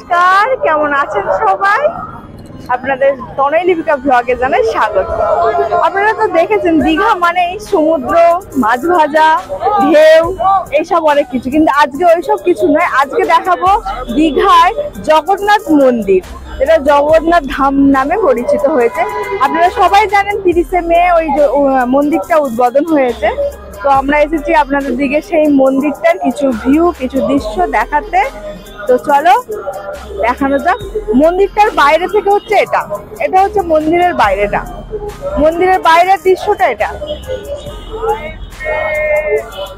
নমস্কার, কেমন আছেন সবাই? আপনাদের তনয় লিপিকা ব্লগে জানাই স্বাগত। আপনারা তো দেখেছেন দীঘা মানে সমুদ্র, মাছ ভাজা, ঢেউ, এইসব অনেক কিছু, কিন্তু আজকে ওইসব কিছু নয়। আজকে দেখাবো দীঘায় জগন্নাথ মন্দির, এটা জগন্নাথ ধাম নামে পরিচিত হয়েছে। আপনারা সবাই জানেন 30শে মে ওই মন্দিরটা উদ্বোধন হয়েছে। তো আমরা এসেছি আপনাদের দিকে সেই মন্দিরটার কিছু ভিউ, কিছু দৃশ্য দেখাতে। তো চলো দেখানো যাক। মন্দিরটার বাইরে থেকে হচ্ছে এটা হচ্ছে মন্দিরের বাইরেটা, মন্দিরের বাইরের দৃশ্যটা এটা।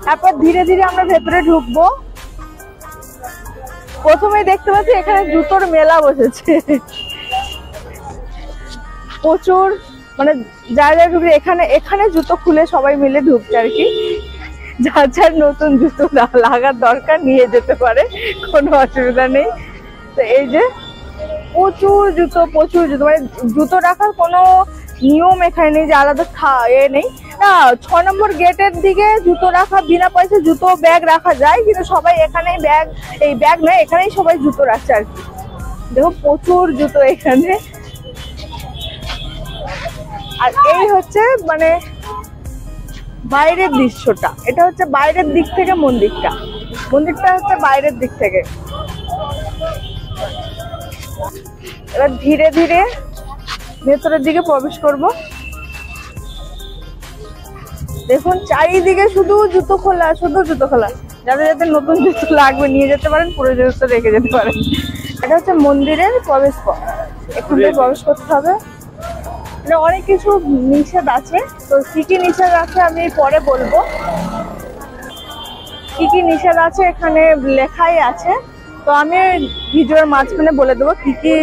তারপর ধীরে ধীরে আমরা ভেতরে ঢুকবো। প্রথমেই দেখতে পাচ্ছি এখানে জুতোর মেলা বসেছে, প্রচুর, মানে যারা যারা ঢুকছে এখানে জুতো খুলে সবাই মিলে ঢুকছে আর কি। যার যার নতুন জুতো লাগার দরকার নিয়ে যেতে পারে, কোনো অসুবিধা নেই। তো এই যে প্রচুর জুতো, মানে জুতো রাখার কোনো নিয়ম এখানে নেই যে আলাদা নেই। 6 নম্বর গেটের দিকে জুতো রাখা, বিনা পয়সা জুতো ব্যাগ রাখা যায়, কিন্তু সবাই এখানেই ব্যাগ নয়, এখানেই সবাই জুতো রাখছে আর কি। দেখো প্রচুর জুতো এখানে। আর এই হচ্ছে মানে বাইরের দৃশ্যটা, এটা হচ্ছে বাইরের দিক থেকে মন্দিরটা হচ্ছে বাইরের দিক থেকে। এবার ধীরে ধীরে ভেতরের দিকে প্রবেশ করব। দেখুন চারিদিকে শুধু জুতো খোলা, যাদের যাদের নতুন জুতো লাগবে নিয়ে যেতে পারেন, পুরো জুতো রেখে যেতে পারেন। এটা হচ্ছে মন্দিরের প্রবেশ পথ, এখান থেকে প্রবেশ করতে হবে। অনেক কিছু নিষেধ আছে, তো কি কি নিষেধ আছে আমি পরে বলবো। কি কি নিষেধ আছে এখানে লেখাই আছে, তো আমি ভিডিওর মাঝখানে বলে দেবো কি কি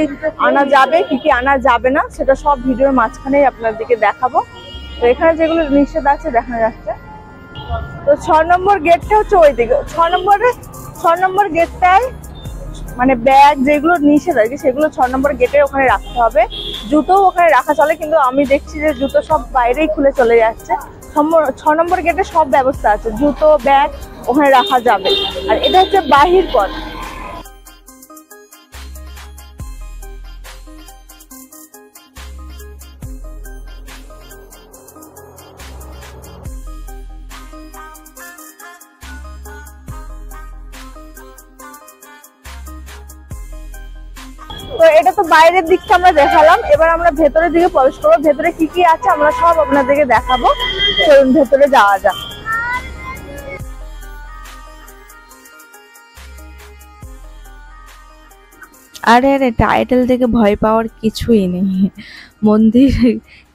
আনা যাবে, কি কি আনা যাবে না, সেটা সব ভিডিওর মাঝখানেই আপনাদেরকে দেখাবো। তো এখানে যেগুলো নিষেধ আছে দেখা যাচ্ছে। তো 6 নম্বর গেটটা হচ্ছে ওই দিকে। 6 নম্বর গেটটায় মানে ব্যাগ যেগুলো নিষেধ আর কি, সেগুলো 6 নম্বর গেটে ওখানে রাখতে হবে। জুতো ওখানে রাখা চলে, কিন্তু আমি দেখছি যে জুতো সব বাইরেই খুলে চলে যাচ্ছে। 6 নম্বর গেটে সব ব্যবস্থা আছে, জুতো ব্যাগ ওখানে রাখা যাবে। আর এটা হচ্ছে বাহির পথ। তো এটা তো বাইরের দিকটা আমরা দেখালাম, এবার আমরা ভেতরের দিকে প্রবেশ করবো। ভেতরে কি কি আছে আমরা সব আপনাদেরকে দেখাবো, চলুন ভেতরে যাওয়া যাক। আরে টাইটেল থেকে ভয় পাওয়ার কিছুই নেই। মন্দির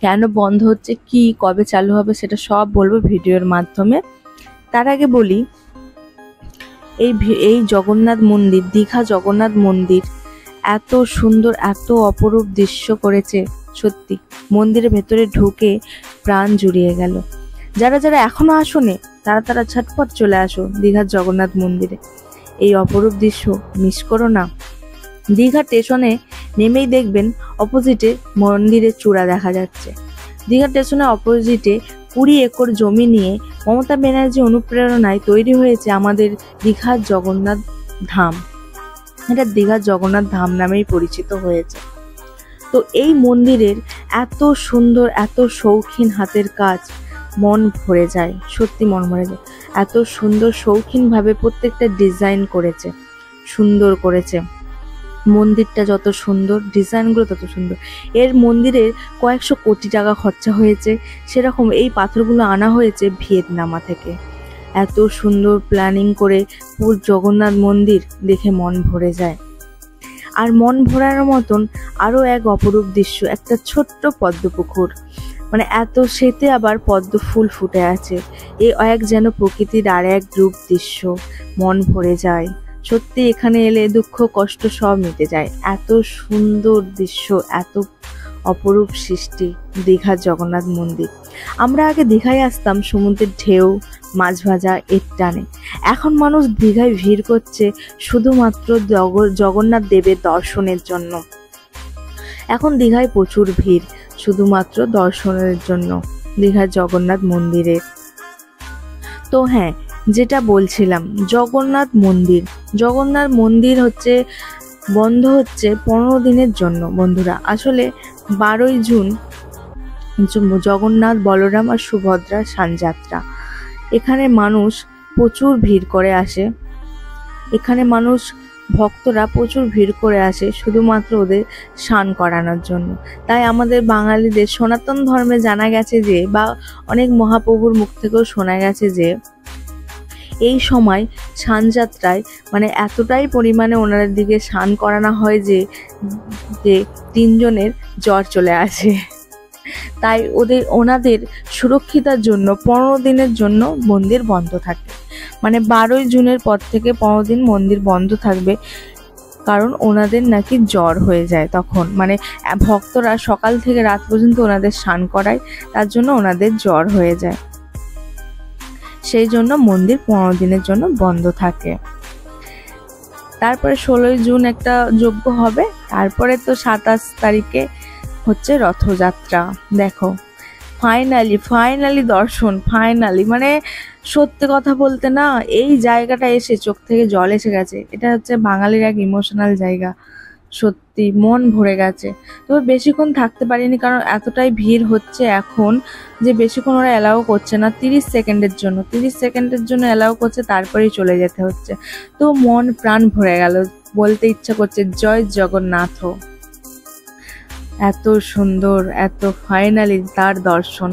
কেন বন্ধ হচ্ছে, কি কবে চালু হবে, সেটা সব বলবো ভিডিওর মাধ্যমে। তার আগে বলি, এই জগন্নাথ মন্দির, দীঘা জগন্নাথ মন্দির এত সুন্দর, এত অপরূপ দৃশ্য করেছে, সত্যি মন্দিরের ভেতরে ঢুকে প্রাণ জুড়িয়ে গেল। যারা যারা এখনো আসোনি তারা ঝটপট চলে আসো দীঘার জগন্নাথ মন্দিরে। এই অপরূপ দৃশ্য মিস করো না। দীঘা স্টেশনে নেমেই দেখবেন অপোজিটে মন্দিরের চূড়া দেখা যাচ্ছে। দীঘা স্টেশনের অপোজিটে 20 একর জমি নিয়ে মমতা ব্যানার্জি অনুপ্রেরণায় তৈরি হয়েছে আমাদের দীঘার জগন্নাথ ধাম। এটা দীঘার জগন্নাথ ধাম নামেই পরিচিত হয়েছে। তো এই মন্দিরের এত সুন্দর, এত শৌখিন হাতের কাজ, মন ভরে যায়, সত্যি মন ভরে যায়। এত সুন্দর শৌখিনভাবে প্রত্যেকটা ডিজাইন করেছে, সুন্দর করেছে। মন্দিরটা যত সুন্দর, ডিজাইনগুলো তত সুন্দর। এর মন্দিরের কয়েকশো কোটি টাকা খরচা হয়েছে, সেরকম এই পাথরগুলো আনা হয়েছে ভিয়েতনামা থেকে। এত সুন্দর প্ল্যানিং করে পুরো জগন্নাথ মন্দির দেখে মন ভরে যায়। আর মন ভরার মতন আরও এক অপরূপ দৃশ্য, একটা ছোট্ট পদ্মপুকুর, মানে এত সেতে আবার পদ্ম ফুল ফুটে আছে। এক যেন প্রকৃতির আর এক রূপ দৃশ্য, মন ভরে যায়। সত্যি এখানে এলে দুঃখ কষ্ট সব মিটে যায়। এত সুন্দর দৃশ্য, এত অপরূপ সৃষ্টি দীঘার জগন্নাথ মন্দির। আমরা আগে দীঘায় আসতাম সমুদ্রের ঢেউ, মাছ ভাজা এর টানে। এখন মানুষ দীঘায় ভিড় করছে শুধুমাত্র জগন্নাথ দেবের দর্শনের জন্য। এখন দীঘায় প্রচুর ভিড় শুধুমাত্র দর্শনের জন্য দীঘার জগন্নাথ মন্দিরের। তো হ্যাঁ, যেটা বলছিলাম, জগন্নাথ মন্দির হচ্ছে বন্ধ হচ্ছে 15 দিনের জন্য বন্ধুরা। আসলে 12ই জুন জগন্নাথ, বলরাম আর সুভদ্রার সানযাত্রা। এখানে মানুষ প্রচুর ভিড় করে আসে, এখানে মানুষ ভক্তরা প্রচুর ভিড় করে আসে শুধুমাত্র ওদের স্নান করানোর জন্য। তাই আমাদের বাঙালিদের সনাতন ধর্মে জানা গেছে যে, বা অনেক মহাপ্রভুর মুখ থেকেও শোনা গেছে যে, এই সময় সানযাত্রায় মানে এতটাই পরিমাণে ওনাদের দিকে স্নান করানো হয় যে যে 3 জনের জ্বর চলে আসে। তাই ওনাদের সুরক্ষিতার জন্য 15 দিনের জন্য মন্দির বন্ধ থাকে। মানে 12ই জুনের পর থেকে 15 দিন মন্দির বন্ধ থাকবে, কারণ ওনাদের নাকি জ্বর হয়ে যায় তখন। মানে ভক্তরা সকাল থেকে রাত পর্যন্ত ওনাদের স্নান করায়, তার জন্য ওনাদের জ্বর হয়ে যায়। সেই জন্য মন্দির 15 দিনের জন্য বন্ধ থাকে। তারপরে 16ই জুন একটা যজ্ঞ হবে, তারপরে তো 27 তারিখে হচ্ছে রথযাত্রা। দেখো ফাইনালি দর্শন, ফাইনালি মানে সত্যি কথা বলতে না, এই জায়গাটা এসে চোখ থেকে জল এসে গেছে। এটা হচ্ছে বাঙালির এক ইমোশনাল জায়গা, সত্যি মন ভরে গেছে। তবে বেশিক্ষণ থাকতে পারিনি, কারণ এতটাই ভিড় হচ্ছে এখন যে বেশিক্ষণ ওরা অ্যালাউ করছে না। 30 সেকেন্ডের জন্য অ্যালাউ করছে, তারপরেই চলে যেতে হচ্ছে। তো মন প্রাণ ভরে গেল, বলতে ইচ্ছা করছে জয় জগন্নাথ। এত সুন্দর, এত ফাইনালি তার দর্শন,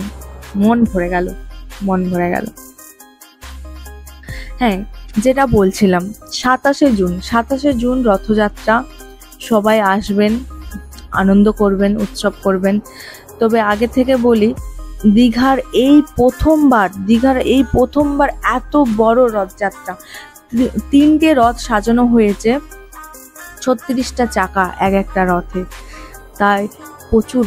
মন ভরে গেল। হ্যাঁ, যেটা বলছিলাম, 27শে জুন রথযাত্রা। সবাই আসবেন, আনন্দ করবেন, উৎসব করবেন। তবে আগে থেকে বলি, দীঘার এই প্রথমবার এত বড় রথযাত্রা। 3টে রথ সাজানো হয়েছে, 36টা চাকা এক একটা রথে। তাই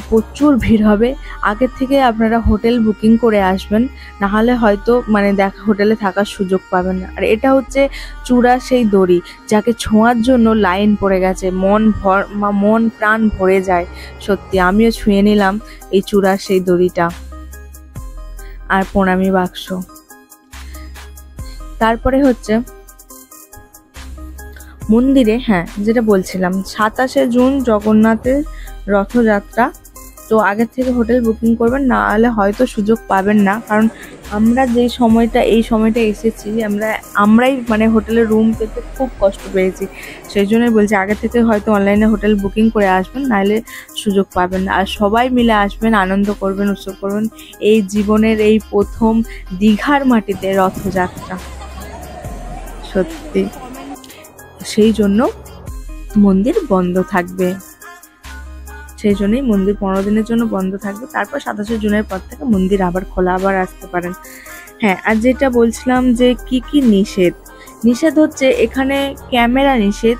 প্রচুর ভিড় হবে। আগে থেকে আপনারা হোটেল বুকিং করে আসবেন, নাহলে হয়তো মানে হোটেলে থাকার সুযোগ পাবেন না। আর এটা হচ্ছে চূড়ার সেই দড়ি, যাকে ছোঁয়ার জন্য লাইন পড়ে গেছে। মন প্রাণ ভরে যায় সত্যি। আমিও ছুঁয়ে নিলাম এই চূড়ার সেই দড়িটা আর প্রণামী বাক্স। তারপরে হচ্ছে মন্দিরে, হ্যাঁ যেটা বলছিলাম, 27শে জুন জগন্নাথের রথযাত্রা। তো আগে থেকে হোটেল বুকিং করবেন, না হলে হয়তো সুযোগ পাবেন না। কারণ আমরা এই সময়টা এসেছি, আমরাই মানে হোটেলের রুম পেতে খুব কষ্ট পেয়েছি। সেই জন্যই বলছি আগে থেকে হয়তো অনলাইনে হোটেল বুকিং করে আসবেন, নাহলে সুযোগ পাবেন না। আর সবাই মিলে আসবেন, আনন্দ করবেন, উৎসব করবেন। এই জীবনের এই প্রথম দীঘার মাটিতে রথযাত্রা, সত্যি। সেই জন্য মন্দির বন্ধ থাকবে, সেই জন্যই মন্দির 15 দিনের জন্য বন্ধ থাকবে। তারপর 27শে জুনের পর থেকে মন্দির আবার খোলা, আবার আসতে পারেন। হ্যাঁ, আর যেটা বলছিলাম যে কি নিষেধ হচ্ছে, এখানে ক্যামেরা নিষেধ,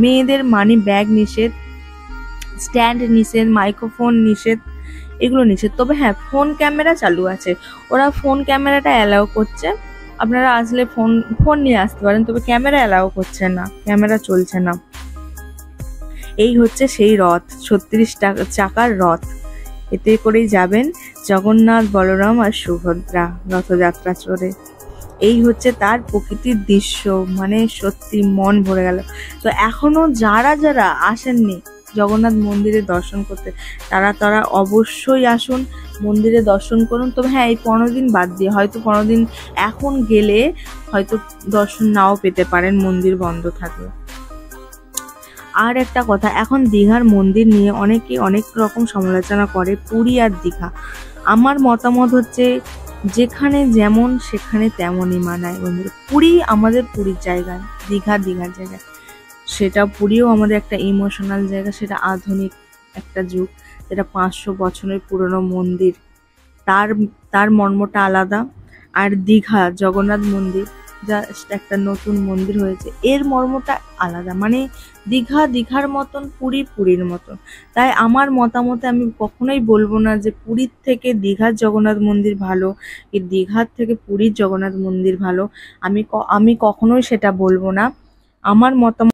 মেয়েদের মানি ব্যাগ নিষেধ, স্ট্যান্ড নিষেধ, মাইক্রোফোন নিষেধ, এগুলো নিষেধ। তবে হ্যাঁ, ফোন ক্যামেরা চালু আছে, ওরা ফোন ক্যামেরাটা অ্যালাউ করছে। আপনারা আসলে ফোন নিয়ে আসতে পারেন, তবে ক্যামেরা অ্যালাউ করছে না, ক্যামেরা চলছে না। এই হচ্ছে সেই রথ, 36 চাকার রথ। এতে করেই যাবেন জগন্নাথ, বলরাম আর সুভদ্রা রথযাত্রা চড়ে। এই হচ্ছে তার প্রকৃতির দৃশ্য, মানে সত্যি মন ভরে গেল। তো এখনো যারা আসেননি জগন্নাথ মন্দিরে দর্শন করতে, তারা অবশ্যই আসুন, মন্দিরে দর্শন করুন। তবে হ্যাঁ, এই 15 দিন বাদ দিয়ে, হয়তো 15 দিন এখন গেলে হয়তো দর্শন নাও পেতে পারেন, মন্দির বন্ধ থাকবে। আর একটা কথা, এখন দীঘার মন্দির নিয়ে অনেকে অনেক রকম সমালোচনা করে, পুরী আর দীঘা। আমার মতামত হচ্ছে, যেখানে যেমন সেখানে তেমনই মানায় বন্ধুরা। পুরী আমাদের পুরীর জায়গায়, দীঘার জায়গায়। সেটা পুরীও আমাদের একটা ইমোশনাল জায়গা, সেটা আধুনিক একটা যুগ, যেটা 500 বছরের পুরনো মন্দির, তার মর্মটা আলাদা। আর দীঘা জগন্নাথ মন্দির, যা একটা নতুন মন্দির হয়েছে, এর মর্মটা আলাদা। মানে দীঘার মতন, পুরীর মতন। তাই আমার মতামতে আমি কখনোই বলবো না যে পুরীর থেকে দীঘার জগন্নাথ মন্দির ভালো, কি দীঘার থেকে পুরীর জগন্নাথ মন্দির ভালো। আমি কখনোই সেটা বলবো না। আমার মতামত